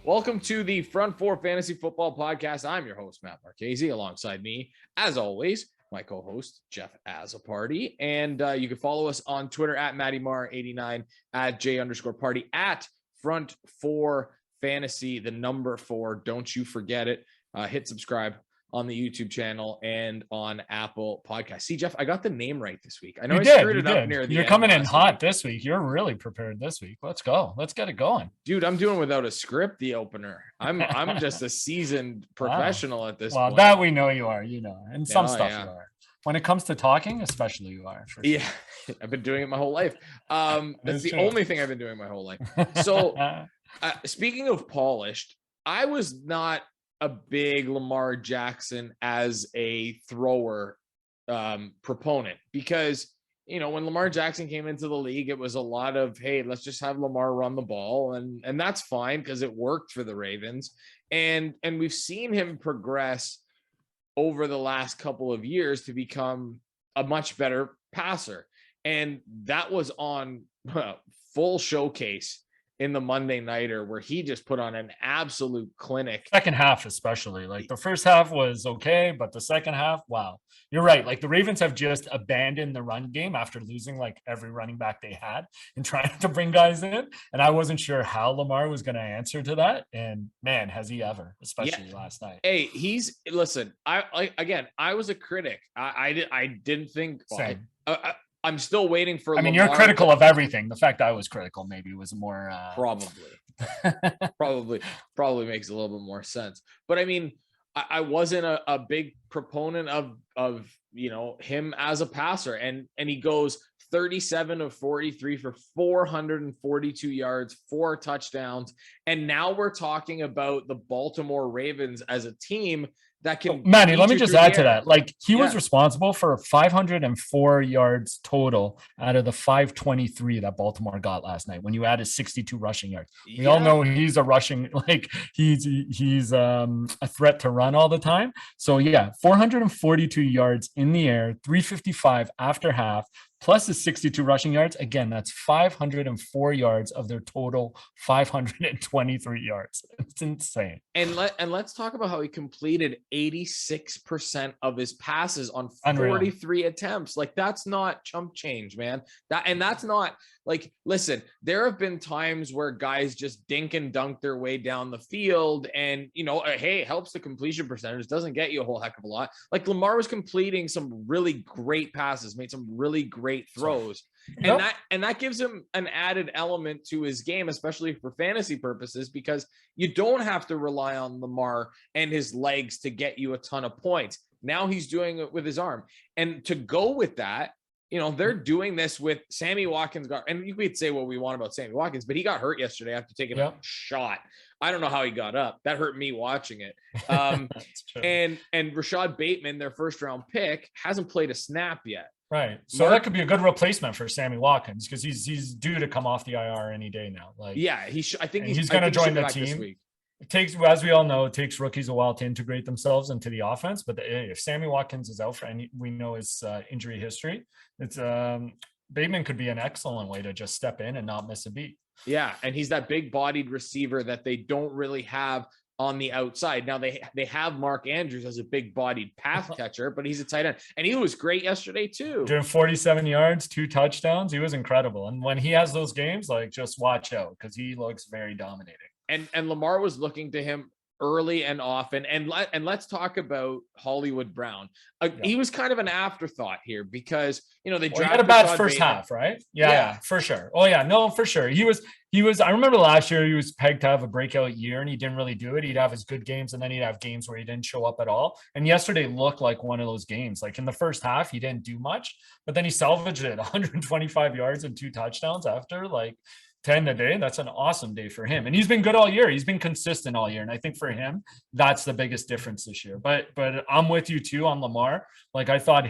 Welcome to the Front Four Fantasy Football Podcast. I'm your host, Matt Marchese. Alongside me, as always, my co-host, Jeff Azaparty. And you can follow us on Twitter at MattyMar89, at J_party, at Front Four Fantasy, the number 4. Don't you forget it. Hit subscribe on the YouTube channel and on Apple Podcasts. See, Jeff, I got the name right this week. I know I screwed it up near the end. You're coming in hot this week. You're really prepared this week. Let's go. Let's get it going. Dude, I'm doing without a script, the opener. I'm just a seasoned professional at this point. Well, that we know you are, and some stuff you are. When it comes to talking, especially you are. For sure. Yeah, I've been doing it my whole life. That's the only thing I've been doing my whole life. So speaking of polished, I was not a big Lamar Jackson as a thrower proponent because, when Lamar Jackson came into the league, it was a lot of, hey, let's just have Lamar run the ball. And that's fine because it worked for the Ravens. And we've seen him progress over the last couple of years to become a much better passer. And that was on full showcase in the Monday Nighter, where he just put on an absolute clinic. Second half, especially. Like the first half was okay, but the second half, wow. You're right. Like the Ravens have just abandoned the run game after losing like every running back they had and trying to bring guys in. And I wasn't sure how Lamar was going to answer to that. And man, has he ever, especially last night. Hey, listen, I was a critic. I didn't think, I'm still waiting for Lamar. You're critical of everything. The fact I was critical maybe was more probably makes a little bit more sense. But I wasn't a big proponent of him as a passer, and he goes 37 of 43 for 442 yards, 4 touchdowns, and now we're talking about the Baltimore Ravens as a team that can. Manny, let me just add to that. Like he was responsible for 504 yards total out of the 523 that Baltimore got last night. When you added 62 rushing yards, we all know he's a rushing, like he's a threat to run all the time. So 442 yards in the air, 355 after half. Plus the 62 rushing yards. Again, that's 504 yards of their total 523 yards. It's insane. And let's talk about how he completed 86% of his passes on 43 attempts. Like that's not chump change, man. That's not like, listen, there have been times where guys just dink and dunk their way down the field and, hey, it helps the completion percentage. Doesn't get you a whole heck of a lot. Like Lamar was completing some really great passes, made some really great throws. And that gives him an added element to his game, especially for fantasy purposes, because you don't have to rely on Lamar and his legs to get you a ton of points. Now he's doing it with his arm. And to go with that, they're doing this with Sammy Watkins. And you could say what we want about Sammy Watkins, but he got hurt yesterday after taking a shot. I don't know how he got up. That hurt me watching it. And Rashad Bateman, their first round pick, hasn't played a snap yet. Right. So that could be a good replacement for Sammy Watkins because he's due to come off the IR any day now. Like, I think he's going to join the team. It takes, as we all know, it takes rookies a while to integrate themselves into the offense. But if Sammy Watkins is out and we know his injury history, it's Bateman could be an excellent way to just step in and not miss a beat. Yeah, and he's that big-bodied receiver that they don't really have on the outside. Now they have Mark Andrews as a big-bodied pass catcher, but he's a tight end, and he was great yesterday too. Doing 47 yards, 2 touchdowns, he was incredible. And when he has those games, like just watch out because he looks very dominating. And Lamar was looking to him early and often. And let's talk about Hollywood Brown. He was kind of an afterthought here because, they drafted had a bad first half, right? Yeah, for sure. Oh yeah, no, for sure. He was, I remember last year he was pegged to have a breakout year and he didn't really do it. He'd have his good games and then he'd have games where he didn't show up at all. And yesterday looked like one of those games. Like in the first half, he didn't do much, but then he salvaged it 125 yards and 2 touchdowns after 10 a day. That's an awesome day for him. And he's been good all year. He's been consistent all year. And I think for him, that's the biggest difference this year. But I'm with you too on Lamar. Like I thought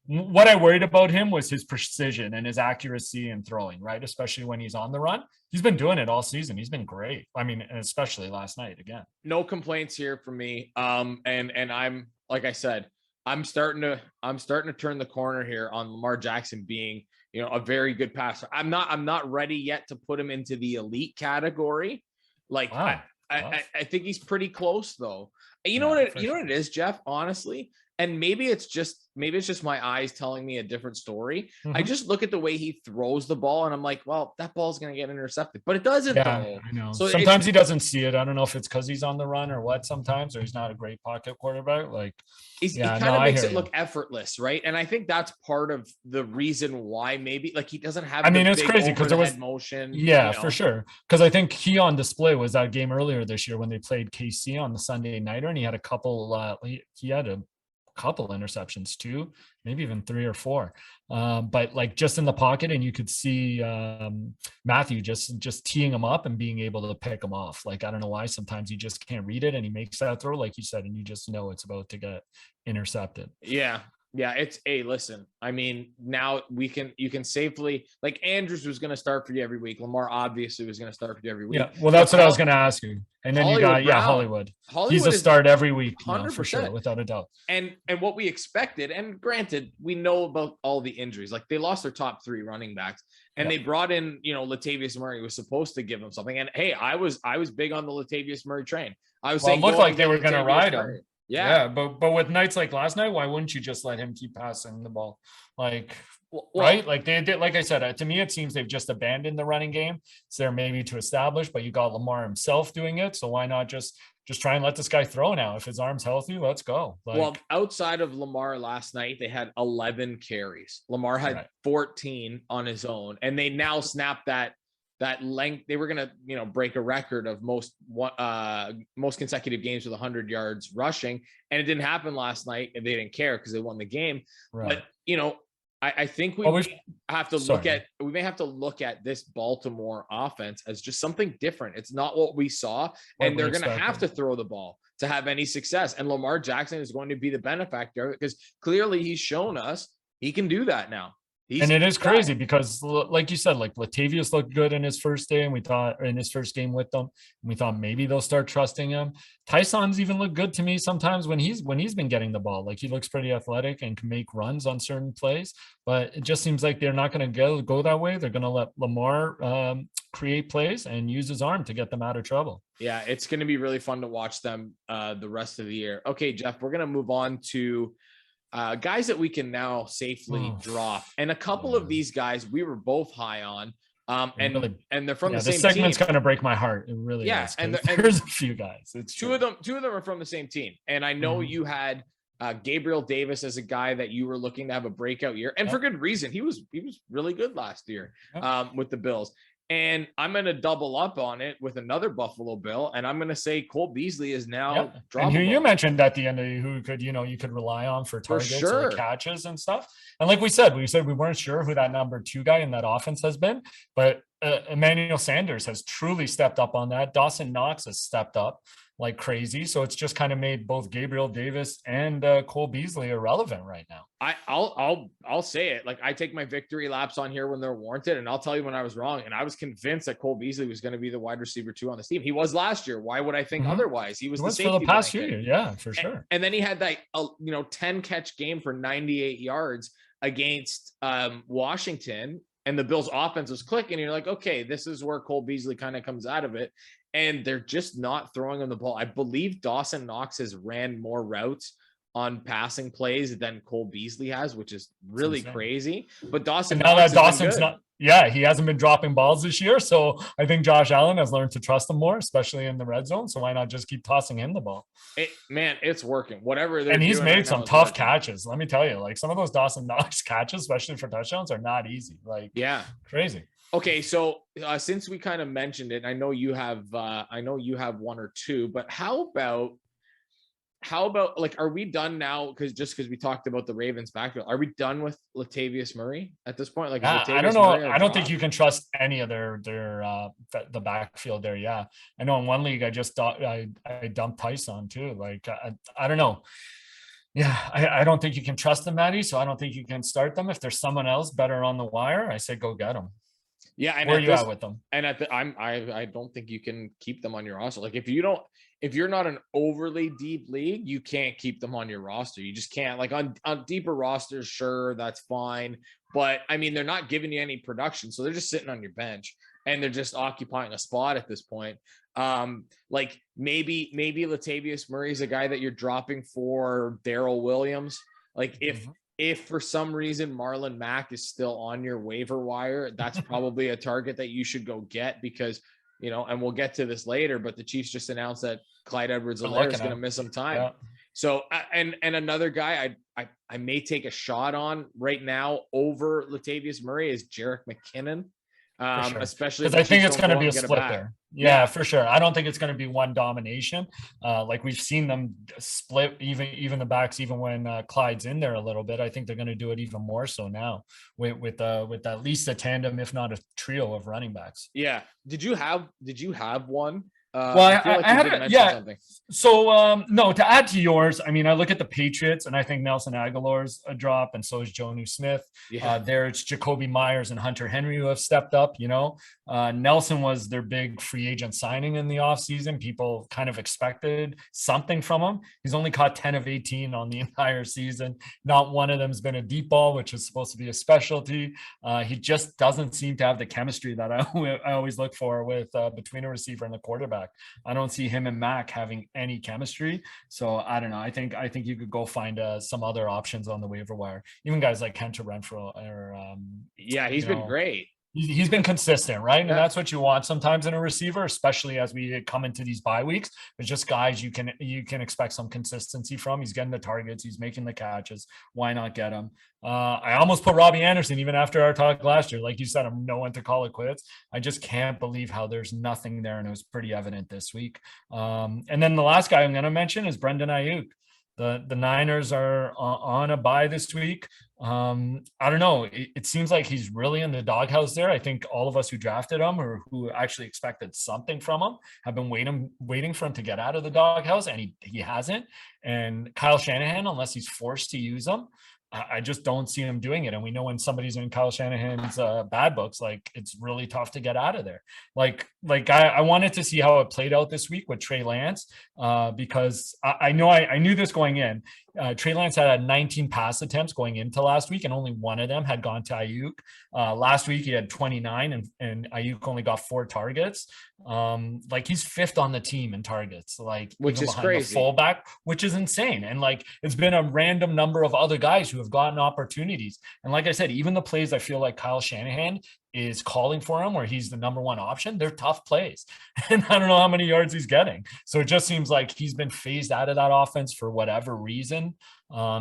what I worried about him was his precision and his accuracy in throwing, right? Especially when he's on the run. He's been doing it all season. He's been great. Especially last night again. No complaints here from me. And I'm, like I said, I'm starting to turn the corner here on Lamar Jackson being, a very good passer. I'm not ready yet to put him into the elite category. Like Wow. I think he's pretty close though. You Yeah, know what for you know sure. what it is, Jeff, honestly, and maybe it's just my eyes telling me a different story. I Mhm. just look at the way he throws the ball and I'm like, well, that ball's going to get intercepted, but it doesn't Yeah, though. I know. So it's Sometimes he doesn't see it. I don't know if it's because he's on the run or what sometimes, or he's not a great pocket quarterback. Like, he yeah, kind no, of I makes hear it you. look effortless, right? And I think that's part of the reason why maybe like he doesn't I have the mean, it's big crazy over because the there was, head motion, yeah, for sure. Because I think he on display was that game earlier this year when they played KC on the Sunday nighter, and he had a couple. He had a couple interceptions too, maybe even 3 or 4. But like just in the pocket, and you could see Matthew just teeing him up and being able to pick him off. Like I don't know why sometimes you just can't read it, and he makes that throw like you said, and you just know it's about to get intercepted. Yeah. Yeah, it's a listen. I mean, now you can safely like Andrews was going to start for you every week. Lamar obviously was going to start for you every Yeah, week. well, But that's what I was going to ask you. And then you Hollywood got Brown, Hollywood. He's Hollywood a is start every week now for sure, 100%. without a doubt. And what we expected, and granted, we know about all the injuries. Like they lost their top 3 running backs, and they brought in, Latavius Murray was supposed to give them something. And hey, I was big on the Latavius Murray train. I was saying It looked go and like they get were going to Latavius ride him. Murray. Yeah. Yeah, but with nights like last night, why wouldn't you just let him keep passing the ball? Like, Well, right? Like they did. Like I said, to me, it seems they've just abandoned the running game. It's there maybe to establish, but you got Lamar himself doing it, so why not just try and let this guy throw now? If his arm's healthy, let's go. Like, well, outside of Lamar last night, they had 11 carries. Lamar had 14 on his own, and they now snapped that length. They were gonna, break a record of most consecutive games with 100 yards rushing, and it didn't happen last night, and they didn't care because they won the game. right. But I think we may have to look at this Baltimore offense as just something different. It's not what we saw, and they're going to have to throw the ball to have any success. And Lamar Jackson is going to be the benefactor of it because clearly he's shown us he can do that now. And it is crazy because, like you said, like Latavius looked good in his first day, and we thought in his first game with them, and we thought maybe they'll start trusting him. Tyson's even looked good to me sometimes when he's been getting the ball. Like he looks pretty athletic and can make runs on certain plays, but it just seems like they're not going to go that way. They're going to let Lamar create plays and use his arm to get them out of trouble. Yeah, it's going to be really fun to watch them the rest of the year. Okay, Jeff, we're going to move on to guys that we can now safely drop, and a couple of these guys we were both high on, and they're from the same team. This segment's gonna break my heart. It really is. And there's a few guys. It's two of them are from the same team, and I know you had Gabriel Davis as a guy that you were looking to have a breakout year, and for good reason. He was really good last year with the Bills. And I'm going to double up on it with another Buffalo Bill, and I'm going to say Cole Beasley is now droppable. And who you mentioned at the end of who could you could rely on for targets or catches and stuff. And like we said we weren't sure who that number 2 guy in that offense has been, but Emmanuel Sanders has truly stepped up on that. Dawson Knox has stepped up like crazy. So it's just kind of made both Gabriel Davis and Cole Beasley irrelevant right now. I'll say it. Like I take my victory laps on here when they're warranted, and I'll tell you when I was wrong. And I was convinced that Cole Beasley was going to be the wide receiver 2 on this team. He was last year. Why would I think otherwise? He was the safety for the past few years. Yeah, for sure. And then he had that 10 catch game for 98 yards against Washington, and the Bills offense was clicking. And you're like, okay, this is where Cole Beasley kind of comes out of it. And they're just not throwing him the ball. I believe Dawson Knox has ran more routes on passing plays than Cole Beasley has, which is really crazy. But Dawson Knox Dawson's not. Yeah, he hasn't been dropping balls this year. So I think Josh Allen has learned to trust him more, especially in the red zone. So why not just keep tossing him the ball? It's working. Whatever. And he's made some tough catches. Let me tell you, like some of those Dawson Knox catches, especially for touchdowns, are not easy. Like, crazy. Okay, so since we kind of mentioned it, I know you have 1 or 2, but how about like, are we done now? Because we talked about the Ravens backfield, are we done with Latavius Murray at this point? Like, I don't know. I don't think you can trust any of their the backfield there. Yeah, I know in one league I just thought I dumped Tyson too. Like I don't know. Yeah, I don't think you can trust them, Maddie. So I don't think you can start them. If there's someone else better on the wire, I say go get them. Yeah, and where are you at with them? And I don't think you can keep them on your roster. Like if you're not an overly deep league, you can't keep them on your roster. You just can't. Like on deeper rosters, sure, that's fine. But I mean, they're not giving you any production, so they're just sitting on your bench. and they're just occupying a spot at this point. Like maybe Latavius Murray is a guy that you're dropping for Darrell Williams. Like if for some reason Marlon Mack is still on your waiver wire, that's probably a target that you should go get, because, you know, and we'll get to this later, but the Chiefs just announced that Clyde Edwards-Helaire is going to miss some time. Yeah. So, and another guy I may take a shot on right now over Latavius Murray is Jerick McKinnon. Sure. Especially because I think it's going to be a split there. Yeah, for sure. I don't think it's going to be one domination. Like we've seen them split even the backs, even when Clyde's in there a little bit. I think they're going to do it even more so now with at least a tandem, if not a trio of running backs. Yeah. Did you have one? Well, I had something. So no, to add to yours, I mean, I look at the Patriots and I think Nelson Aguilar's a drop, and so is Jonnu Smith. Yeah. There's Jacoby Myers and Hunter Henry who have stepped up. You know, Nelson was their big free agent signing in the offseason. People kind of expected something from him. He's only caught 10 of 18 on the entire season. Not one of them has been a deep ball, which is supposed to be a specialty. He just doesn't seem to have the chemistry that I always look for with between a receiver and the quarterback. I don't see him and Mac having any chemistry. So I don't know. I think you could go find some other options on the waiver wire. Even guys like Hunter Renfrow or he's been great. He's been consistent, right? And that's what you want sometimes in a receiver, especially as we come into these bye weeks. It's just guys you can expect some consistency from. He's getting the targets, he's making the catches. Why not get him? I almost put Robbie Anderson even after our talk last year. Like you said, I'm no one to call it quits. I just can't believe how there's nothing there, and it was pretty evident this week. And then the last guy I'm going to mention is Brendan Ayuk. The Niners are on a bye this week. I don't know. It seems like he's really in the doghouse there. I think all of us who drafted him or who actually expected something from him have been waiting for him to get out of the doghouse, and he hasn't. And Kyle Shanahan, unless he's forced to use him, I just don't see him doing it. And we know when somebody's in Kyle Shanahan's bad books, like it's really tough to get out of there. Like I wanted to see how it played out this week with Trey Lance because I knew this going in. Trey Lance had 19 pass attempts going into last week, and only one of them had gone to Ayuk. Last week he had 29, and Ayuk only got 4 targets. Like he's 5th on the team in targets, like which is crazy. The fullback, which is insane. And like it's been a random number of other guys who have gotten opportunities. And like I said, even the plays I feel like Kyle Shanahan is calling for him where he's the number one option, they're tough plays. And I don't know how many yards he's getting. So it just seems like he's been phased out of that offense for whatever reason.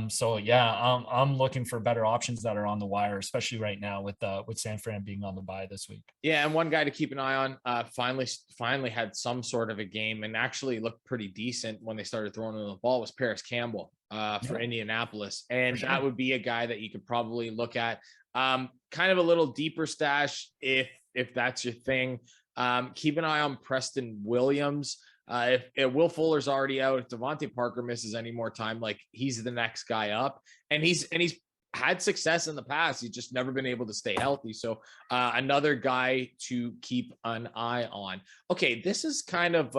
So yeah, I'm looking for better options that are on the wire, especially right now with San Fran being on the bye this week. Yeah, and one guy to keep an eye on finally had some sort of a game and actually looked pretty decent when they started throwing the ball was Paris Campbell for Indianapolis. And that would be a guy that you could probably look at. Kind of a little deeper stash if that's your thing. Keep an eye on Preston Williams. If Will Fuller's already out, if Devontae Parker misses any more time, like he's the next guy up, and he's had success in the past. He's just never been able to stay healthy. So another guy to keep an eye on. Okay, this is kind of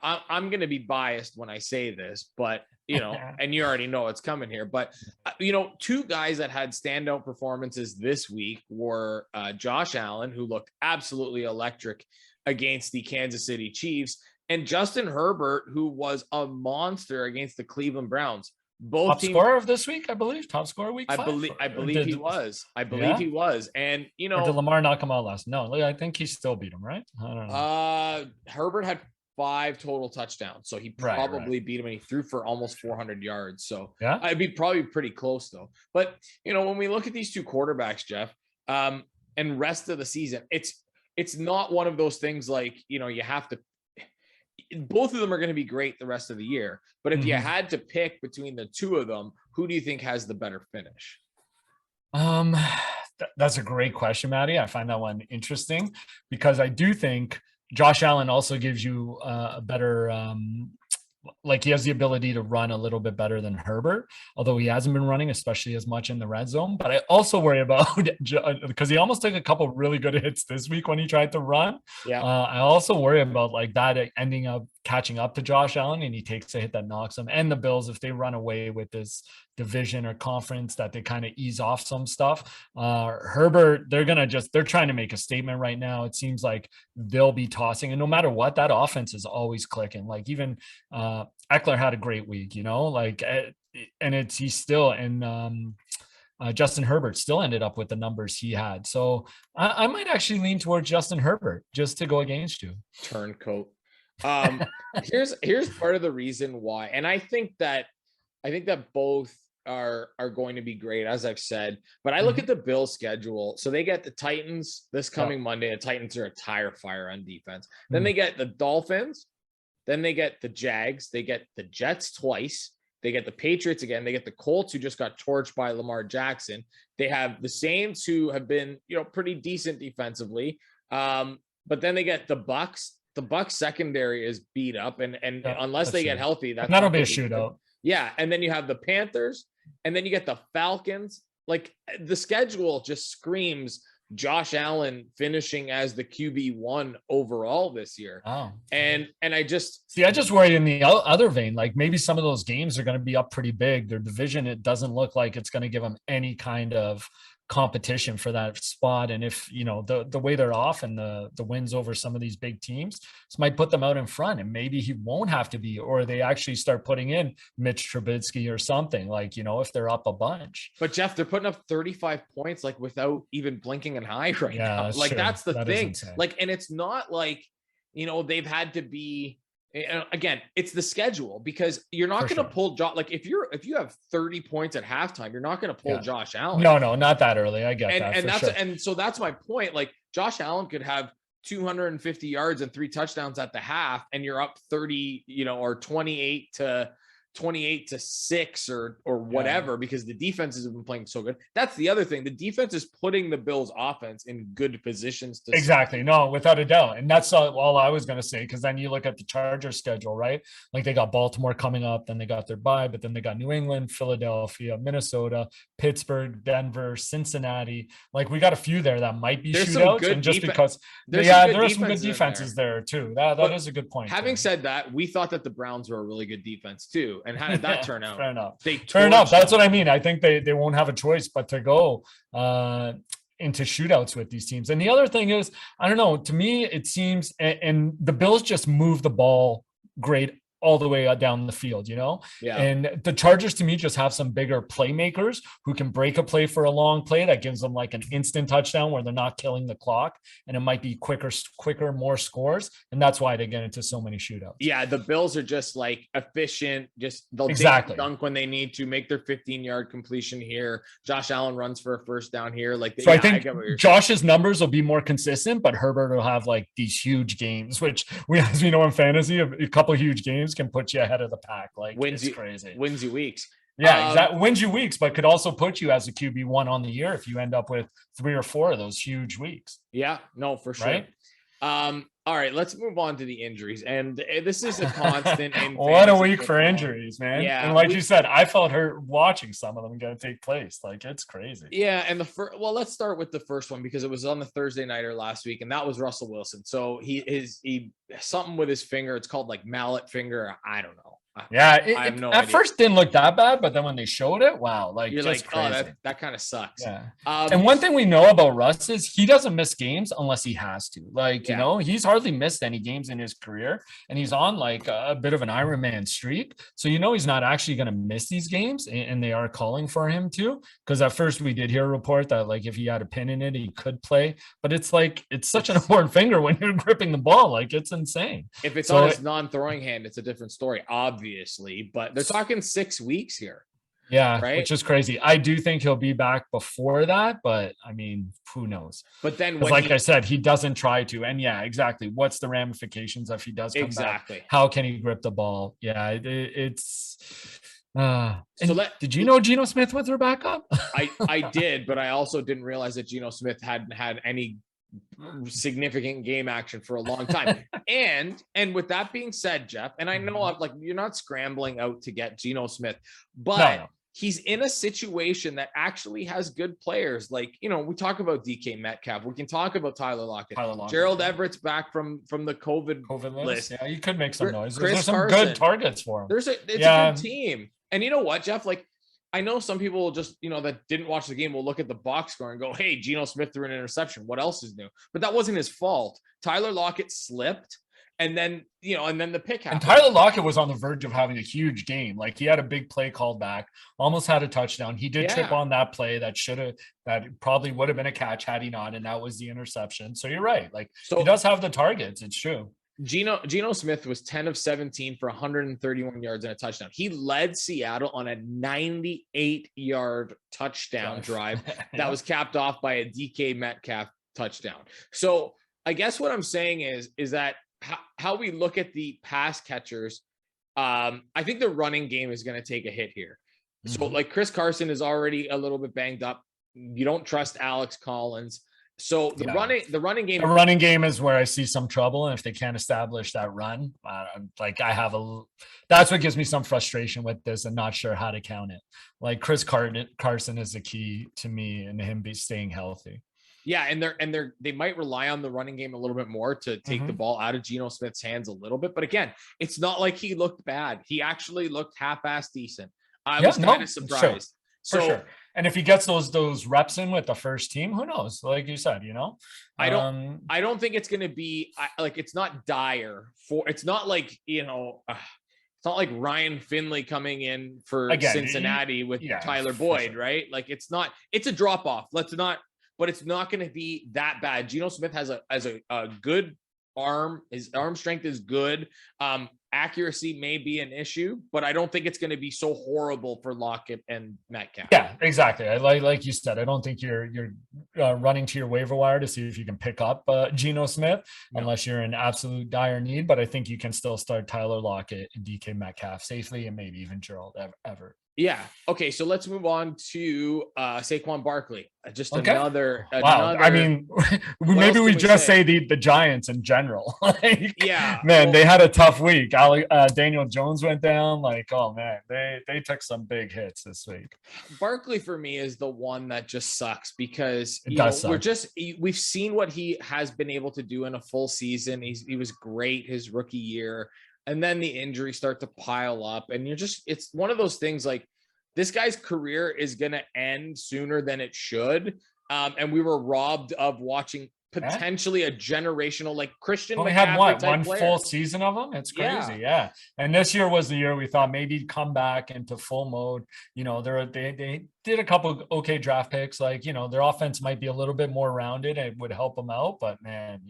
I'm going to be biased when I say this, but you know, and you already know it's coming here, but you know, 2 guys that had standout performances this week were Josh Allen, who looked absolutely electric against the Kansas City Chiefs, and Justin Herbert, who was a monster against the Cleveland Browns. Both top scorer of this week, I believe. Top scorer week 5. I believe he was. I believe he was. And you know, or did Lamar knock him out last? No, I think he still beat him, right? I don't know. Herbert had 5 total touchdowns, so he probably beat him, and he threw for almost 400 yards. So yeah, I'd be probably pretty close though. But you know, when we look at these 2 quarterbacks, Jeff, and rest of the season, it's not one of those things like, you know, you have to. Both of them are going to be great the rest of the year, but if you had to pick between the 2 of them, who do you think has the better finish? That's a great question, Maddie. I find that one interesting because I do think Josh Allen also gives you a better, like he has the ability to run a little bit better than Herbert, although he hasn't been running especially as much in the red zone. But I also worry about, because he almost took a couple really good hits this week when he tried to run. Yeah. I also worry about like that ending up catching up to Josh Allen and he takes a hit that knocks him. And the Bills, if they run away with this division or conference, that they kind of ease off some stuff. Herbert, they're trying to make a statement right now. It seems like they'll be tossing, and no matter what, that offense is always clicking. Like even Eckler had a great week, and he's still, and Justin Herbert still ended up with the numbers he had. So I might actually lean towards Justin Herbert just to go against you. Turncoat. Here's part of the reason why, and I think that both are going to be great, as I've said. But I look at the Bills' schedule. So they get the Titans this coming Monday. The Titans are a tire fire on defense. Then they get the Dolphins. Then they get the Jags. They get the Jets twice. They get the Patriots again. They get the Colts, who just got torched by Lamar Jackson. They have the Saints, who have been, pretty decent defensively. But then they get the Bucks. The Bucks secondary is beat up, and unless they get healthy, that'll be a shootout. Yeah, and then you have the Panthers, and then you get the Falcons. Like, the schedule just screams Josh Allen finishing as the QB1 overall this year. Oh, and I just worry in the other vein, like maybe some of those games are going to be up pretty big. Their division, it doesn't look like it's going to give them any kind of competition for that spot. And if the way they're off and the wins over some of these big teams, this might put them out in front, and maybe he won't have to be, or they actually start putting in Mitch Trubisky or something, like if they're up a bunch. But Jeff, they're putting up 35 points like without even blinking an eye right now. That's like true. That's the thing. Like, and it's not like they've had to be. Again, it's the schedule, because you're not going to pull like if you have 30 points at halftime, you're not going to pull Josh Allen. No, not that early. I get that. And so that's my point. Like, Josh Allen could have 250 yards and 3 touchdowns at the half, and you're up 30, or 28 to 6 or whatever, because the defenses have been playing so good. That's the other thing. The defense is putting the Bills offense in good positions to exactly. No, without a doubt. And that's all I was going to say, because then you look at the Chargers schedule, right? Like, they got Baltimore coming up, then they got their bye, but then they got New England, Philadelphia, Minnesota, Pittsburgh, Denver, Cincinnati. Like, we got a few there that might be shootouts, and just because there are some good defenses there too. That is a good point. Having said that, we thought that the Browns were a really good defense too. And how did that turn out? Fair enough. That's what I mean. I think they won't have a choice but to go into shootouts with these teams. And the other thing is, I don't know, to me, it seems, and the Bills just move the ball great all the way down the field, Yeah. And the Chargers, to me, just have some bigger playmakers who can break a play for a long play that gives them like an instant touchdown where they're not killing the clock, and it might be quicker, more scores. And that's why they get into so many shootouts. Yeah. The Bills are just like efficient. They'll dunk when they need to, make their 15-yard completion here. Josh Allen runs for a first down here. I think Josh's numbers will be more consistent, but Herbert will have like these huge games, which as we know in fantasy, a couple of huge games can put you ahead of the pack. Like, it's crazy. Wins you weeks. Yeah, exactly. Wins you weeks, but could also put you as a QB1 on the year if you end up with 3 or 4 of those huge weeks. Yeah, no, for sure. Right? All right, let's move on to the injuries. And this is a constant. What a week for injuries, man. Yeah. And like you said, I felt hurt watching some of them going to take place. Like, it's crazy. Yeah. And let's start with the first one, because it was on the Thursday nighter last week, and that was Russell Wilson. So he something with his finger. It's called like mallet finger. I don't know. Yeah, at first didn't look that bad, but then when they showed it, wow, like, you're just like, crazy. Oh, that kind of sucks. Yeah. And one thing we know about Russ is he doesn't miss games unless he has to. Like, he's hardly missed any games in his career, and he's on like a bit of an Iron Man streak. So he's not actually going to miss these games, and they are calling for him to. Because at first we did hear a report that like if he had a pin in it, he could play. But it's like it's such an important finger when you're gripping the ball. Like, it's insane. If it's on his non-throwing hand, it's a different story, obviously. But they're talking 6 weeks here. Yeah, right. Which is crazy. I do think he'll be back before that, but I mean, who knows? But then, like I said, he doesn't try to. And yeah, exactly. What's the ramifications if he does come back? How can he grip the ball? Yeah, it's. Did you know Geno Smith was their backup? I did, but I also didn't realize that Geno Smith hadn't had any significant game action for a long time. and with that being said, Jeff, and I know I'm like, you're not scrambling out to get Geno Smith, but he's in a situation that actually has good players. Like, you know, we talk about DK Metcalf. We can talk about Tyler Lockett. Gerald Everett's back from the COVID list. Yeah, you could make some noise. There's some good targets for him. It's a good team. And you know what, Jeff? Like, I know some people will just, you know, that didn't watch the game will look at the box score and go, hey, Geno Smith threw an interception. What else is new? But that wasn't his fault. Tyler Lockett slipped. And then, you know, and then the pick happened. And Tyler Lockett was on the verge of having a huge game. Like, he had a big play called back, almost had a touchdown. He did trip on that play that probably would have been a catch had he not. And that was the interception. So you're right. Like, he does have the targets. It's true. Geno Smith was 10 of 17 for 131 yards and a touchdown. He led Seattle on a 98-yard touchdown drive that was capped off by a DK Metcalf touchdown. So I guess what I'm saying is that how we look at the pass catchers, I think the running game is going to take a hit here. Mm-hmm. So like Chris Carson is already a little bit banged up. You don't trust Alex Collins. So the running game is where I see some trouble. And if they can't establish that run, that's what gives me some frustration with this and not sure how to count it. Like Chris Carson is the key to me and him staying healthy. Yeah, and they might rely on the running game a little bit more to take the ball out of Geno Smith's hands a little bit. But again, it's not like he looked bad. He actually looked half-assed decent. I was kind of surprised. For sure. And if he gets those reps in with the first team, who knows? Like you said, you know, I don't think it's going to be like, it's not dire it's not like, you know, it's not like Ryan Finley coming in for Cincinnati with Tyler Boyd, sure. Right? Like it's a drop off. But it's not going to be that bad. Geno Smith has a good arm. His arm strength is good. Accuracy may be an issue, but I don't think it's going to be so horrible for Lockett and Metcalf. Yeah, exactly. Like you said, I don't think you're running to your waiver wire to see if you can pick up Geno Smith unless you're in absolute dire need. But I think you can still start Tyler Lockett and DK Metcalf safely, and maybe even Gerald Everett. Yeah. Okay. So let's move on to Saquon Barkley. Another. I mean, maybe we just say the Giants in general. They had a tough week. Daniel Jones went down. Like, oh man, they took some big hits this week. Barkley for me is the one that just sucks because we've seen what he has been able to do in a full season. He was great his rookie year. And then the injuries start to pile up and it's one of those things like this guy's career is going to end sooner than it should. And we were robbed of watching potentially a generational, like Christian. Only had one full season of them. It's crazy. Yeah. And this year was the year we thought maybe he'd come back into full mode. You know, they did a couple okay draft picks. Like, you know, their offense might be a little bit more rounded. It would help them out, but man,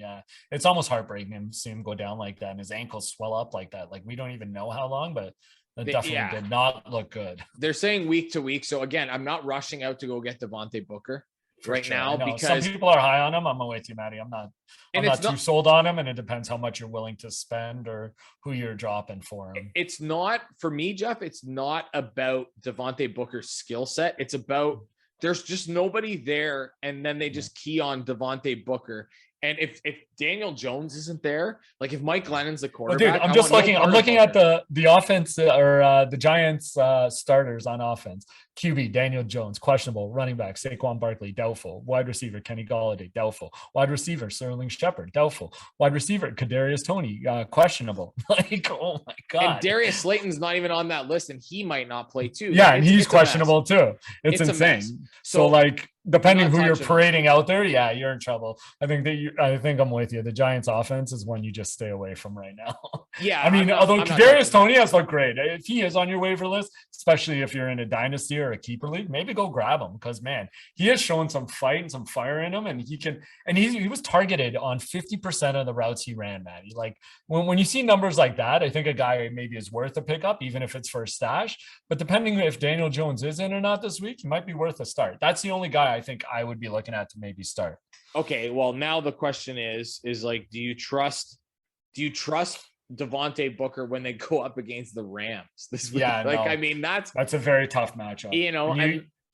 it's almost heartbreaking to see him go down like that and his ankles swell up like that. Like we don't even know how long, but it definitely did not look good. They're saying week to week. So again, I'm not rushing out to go get Devontae Booker now because some people are high on him. I'm with you, Maddie. I'm not too sold on him, and it depends how much you're willing to spend or who you're dropping for him. It's not for me, Jeff. It's not about Devontae Booker's skill set. It's about there's just nobody there, and then they just key on Devontae Booker. And if Daniel Jones isn't there, like if Mike Glennon's the quarterback, I'm looking at the offense or the Giants starters on offense. QB Daniel Jones, questionable. Running back Saquon Barkley, doubtful. Wide receiver Kenny Golladay, doubtful. Wide receiver Sterling Shepard, doubtful. Wide receiver Kadarius Toney, questionable. Like, oh my god! And Darius Slayton's not even on that list, and he might not play too. Yeah, and he's questionable too. It's insane. So like, depending who you're parading out there, you're in trouble. I think I'm with you. The Giants offense is one you just stay away from right now. Yeah. I mean, although Kadarius Toney has looked great. If he is on your waiver list, especially if you're in a dynasty or a keeper league, maybe go grab him because man, he has shown some fight and some fire in him, and he was targeted on 50% of the routes he ran, Maddie. Like when you see numbers like that, I think a guy maybe is worth a pickup, even if it's for a stash. But depending if Daniel Jones is in or not this week, he might be worth a start. That's the only guy I think I would be looking at to maybe start. Okay, well now the question is like, do you trust Devontae Booker when they go up against the Rams this week? I mean, that's a very tough matchup. You know,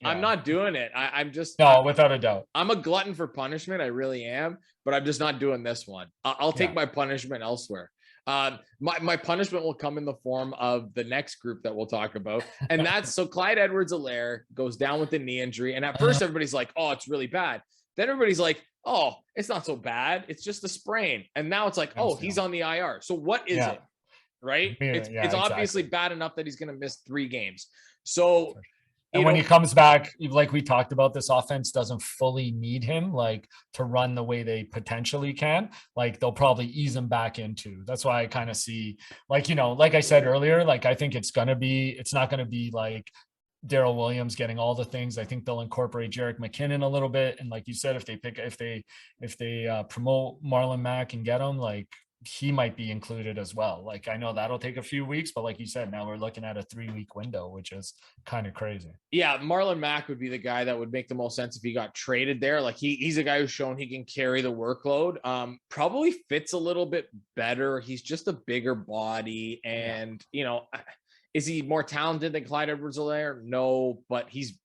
I'm not doing it. I'm just without a doubt. I'm a glutton for punishment. I really am, but I'm just not doing this one. I'll take my punishment elsewhere. My punishment will come in the form of the next group that we'll talk about. And that's so Clyde Edwards-Helaire goes down with the knee injury. And at first everybody's like, oh, it's really bad. Then everybody's like, oh, it's not so bad. It's just a sprain. And now it's like, oh, he's on the IR. So what is it? Right? It's obviously bad enough that he's going to miss 3 games. So and when he comes back, like we talked about, this offense doesn't fully need him like to run the way they potentially can. Like they'll probably ease him back into. That's why I kind of see, like, like I said earlier, like I think it's not going to be like Darrell Williams getting all the things. I think they'll incorporate Jerick McKinnon a little bit. And like you said, if they promote Marlon Mack and get him, like he might be included as well. Like I know that'll take a few weeks, but like you said, now we're looking at a 3-week window, which is kind of crazy. Yeah, Marlon Mack would be the guy that would make the most sense if he got traded there. Like he's a guy who's shown he can carry the workload. Probably fits a little bit better. He's just a bigger body, and is he more talented than Clyde Edwards-Helaire? No, but he's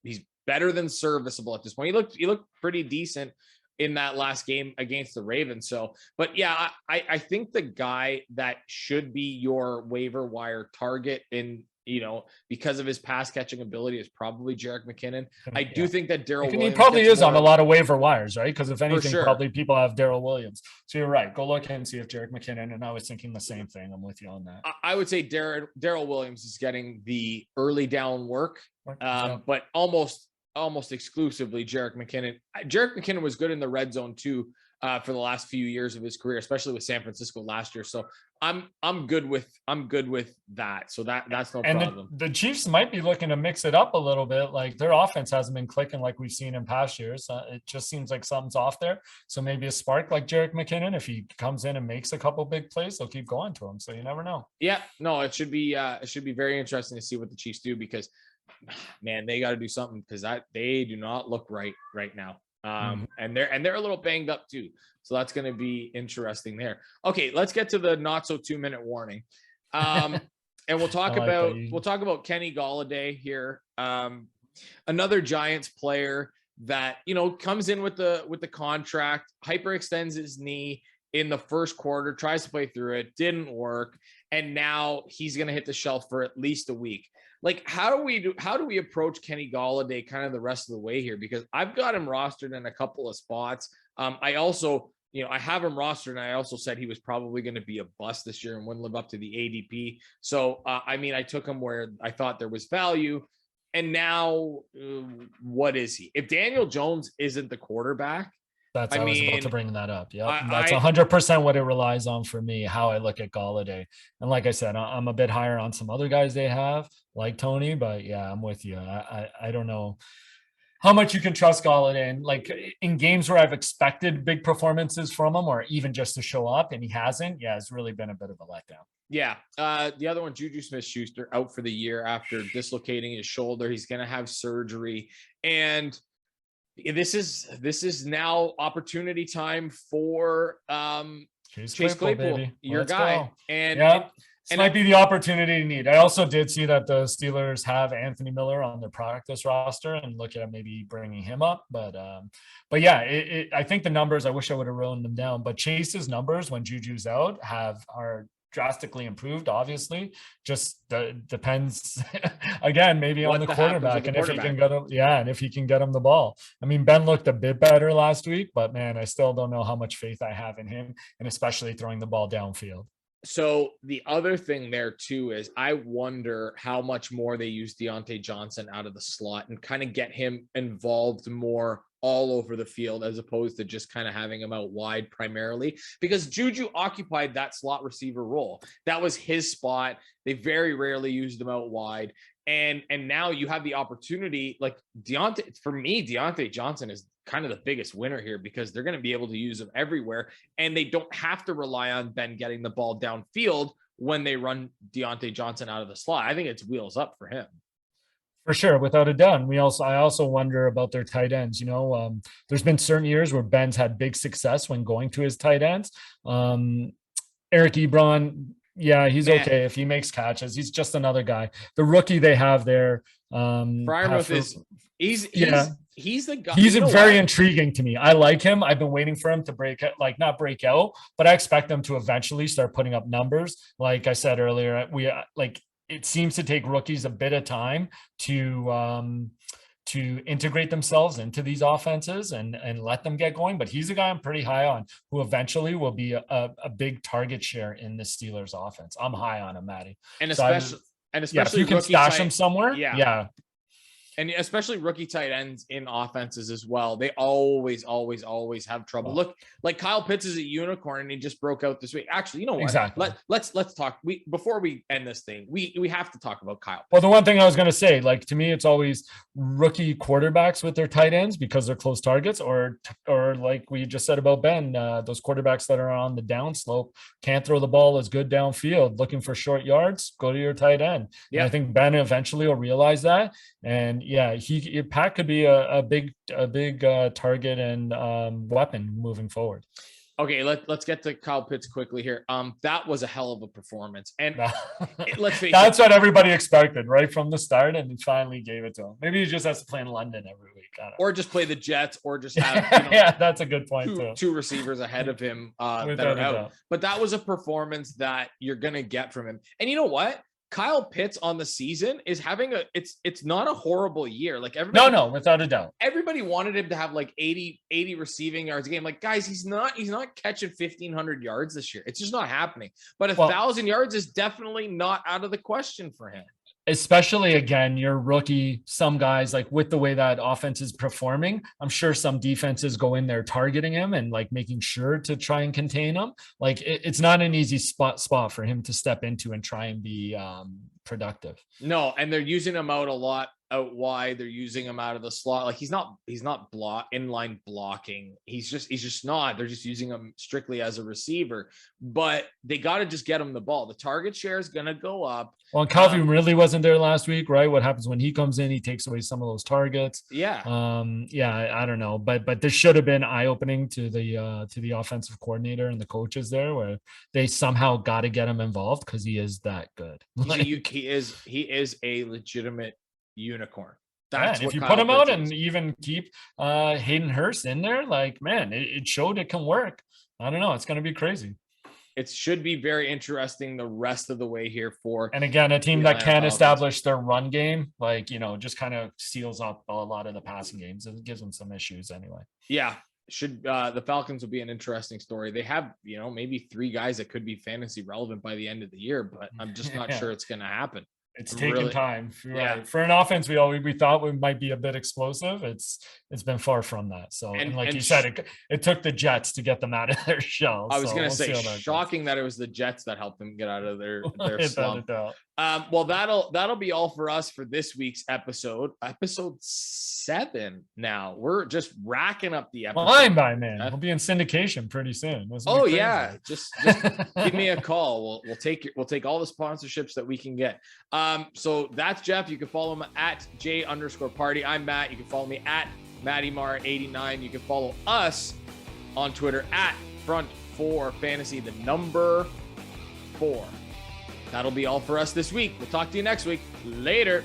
better than serviceable at this point. He looked pretty decent in that last game against the Ravens. So, but yeah, I think the guy that should be your waiver wire target because of his pass catching ability is probably Jerick McKinnon. I do think that Darrell Williams, he probably is on a lot of waiver wires, right? Because if anything, probably people have Darrell Williams. So you're right. Go look and see if Jerick McKinnon. And I was thinking the same thing. I'm with you on that. I would say Darrell Williams is getting the early down work, but almost exclusively Jerick McKinnon. Jerick McKinnon was good in the red zone too for the last few years of his career, especially with San Francisco last year. So I'm good with that. So that's no problem. The Chiefs might be looking to mix it up a little bit. Like their offense hasn't been clicking like we've seen in past years. It just seems like something's off there. So maybe a spark like Jerick McKinnon, if he comes in and makes a couple big plays, they'll keep going to him. So you never know. Yeah, no, it should be very interesting to see what the Chiefs do, because man, they got to do something, because they do not look right now. And they're a little banged up too. So that's going to be interesting there. Okay, let's get to the not so 2-minute warning. And we'll talk about Kenny Golladay here. Another Giants player that, comes in with the contract, hyperextends his knee in the first quarter, tries to play through it, didn't work. And now he's going to hit the shelf for at least a week. Like, how do we approach Kenny Golladay kind of the rest of the way here? Because I've got him rostered in a couple of spots. I also, I have him rostered, and I also said he was probably going to be a bust this year and wouldn't live up to the ADP. So, I took him where I thought there was value. And now, what is he? If Daniel Jones isn't the quarterback, I was about to bring that up. Yeah, that's 100% what it relies on for me, how I look at Golladay. And like I said, I'm a bit higher on some other guys they have, like Tony, but yeah, I'm with you. I don't know how much you can trust Golladay. And like in games where I've expected big performances from him, or even just to show up and he hasn't, it's really been a bit of a letdown. Yeah. The other one, Juju Smith-Schuster, out for the year after dislocating his shoulder. He's going to have surgery. And this is now opportunity time for Chase Claypool, your guy. Go. And this might be the opportunity you need. I also did see that the Steelers have Anthony Miller on their practice roster and look at maybe bringing him up. But yeah, I think the numbers, I wish I would have written them down, but Chase's numbers when Juju's out are drastically improved. Obviously, just depends again, maybe on the quarterback and if he can get him. Yeah, and if he can get him the ball. I mean, Ben looked a bit better last week, but man, I still don't know how much faith I have in him, and especially throwing the ball downfield. So the other thing there too is I wonder how much more they use Deontay Johnson out of the slot and kind of get him involved more all over the field, as opposed to just kind of having him out wide primarily, because Juju occupied that slot receiver role. That was his spot. They very rarely used him out wide. And now you have the opportunity, like Deontay Johnson is kind of the biggest winner here, because they're going to be able to use him everywhere, and they don't have to rely on Ben getting the ball downfield when they run Deontay Johnson out of the slot. I think it's wheels up for him. For sure, without a doubt. I also wonder about their tight ends. There's been certain years where Ben's had big success when going to his tight ends. Eric Ebron, Yeah, he's okay if he makes catches. He's just another guy. The rookie they have there, Freiermuth is he's the guy. He's very intriguing to me. I like him. I've been waiting for him to not break out, but I expect them to eventually start putting up numbers. Like I said earlier, it seems to take rookies a bit of time to integrate themselves into these offenses and let them get going. But he's a guy I'm pretty high on, who eventually will be a big target share in the Steelers offense. I'm high on him, Maddie. And especially if you can stash him somewhere. Yeah. And especially rookie tight ends in offenses as well. They always have trouble. Look, like Kyle Pitts is a unicorn and he just broke out this week. Actually, you know what? Exactly. Let's talk. Before we end this thing, we have to talk about Kyle Pitts. Well, the one thing I was going to say, like, to me, it's always rookie quarterbacks with their tight ends because they're close targets, or like we just said about Ben, those quarterbacks that are on the down slope can't throw the ball as good downfield, looking for short yards, go to your tight end. Yeah. I think Ben eventually will realize that. And yeah, Pat could be a big target and weapon moving forward. Okay, let's get to Kyle Pitts quickly here. That was a hell of a performance, and let's face that's what everybody expected right from the start, and he finally gave it to him. Maybe he just has to play in London every week, or just play the Jets, or just have yeah, that's a good point two receivers ahead of him that are out. But that was a performance that you're gonna get from him, and you know what? Kyle Pitts on the season is having it's not a horrible year. Like everybody, no, without a doubt. Everybody wanted him to have like 80 receiving yards a game. Like, guys, he's not catching 1,500 yards this year. It's just not happening. But 1,000 yards is definitely not out of the question for him. Especially, again, your rookie, some guys, like with the way that offense is performing, I'm sure some defenses go in there targeting him and like making sure to try and contain him. Like it's not an easy spot for him to step into and try and be productive. No, and they're using him out a lot out wide. They're using him out of the slot. Like he's not inline blocking. He's just not. They're just using him strictly as a receiver. But they got to just get him the ball. The target share is going to go up. Well, Calvin really wasn't there last week, right? What happens when he comes in? He takes away some of those targets. Yeah. I don't know, but this should have been eye-opening to the offensive coordinator and the coaches there, where they somehow got to get him involved because he is that good. He is a legitimate unicorn. That's if you put him out and even keep Hayden Hurst in there, like, man, it showed it can work. I don't know. It's going to be crazy. It should be very interesting the rest of the way here and again, a team that can establish their run game, like, just kind of seals up a lot of the passing games. It gives them some issues anyway. Yeah. The Falcons will be an interesting story. They have, maybe 3 guys that could be fantasy relevant by the end of the year, but I'm just not sure it's going to happen. It's taken time. Right. For an offense, we thought we might be a bit explosive. It's been far from that. So, and like you said, it took the Jets to get them out of their shell. I was going to say, shocking that it was the Jets that helped them get out of their slump. Well, that'll be all for us for this week's episode 7. Now we're just racking up the episode. Fine by man. We'll be in syndication pretty soon. Oh yeah, just give me a call. We'll take all the sponsorships that we can get. So that's Jeff. You can follow him at J_party. I'm Matt. You can follow me at MattyMar89. You can follow us on Twitter at Front4Fantasy, the number 4. That'll be all for us this week. We'll talk to you next week. Later.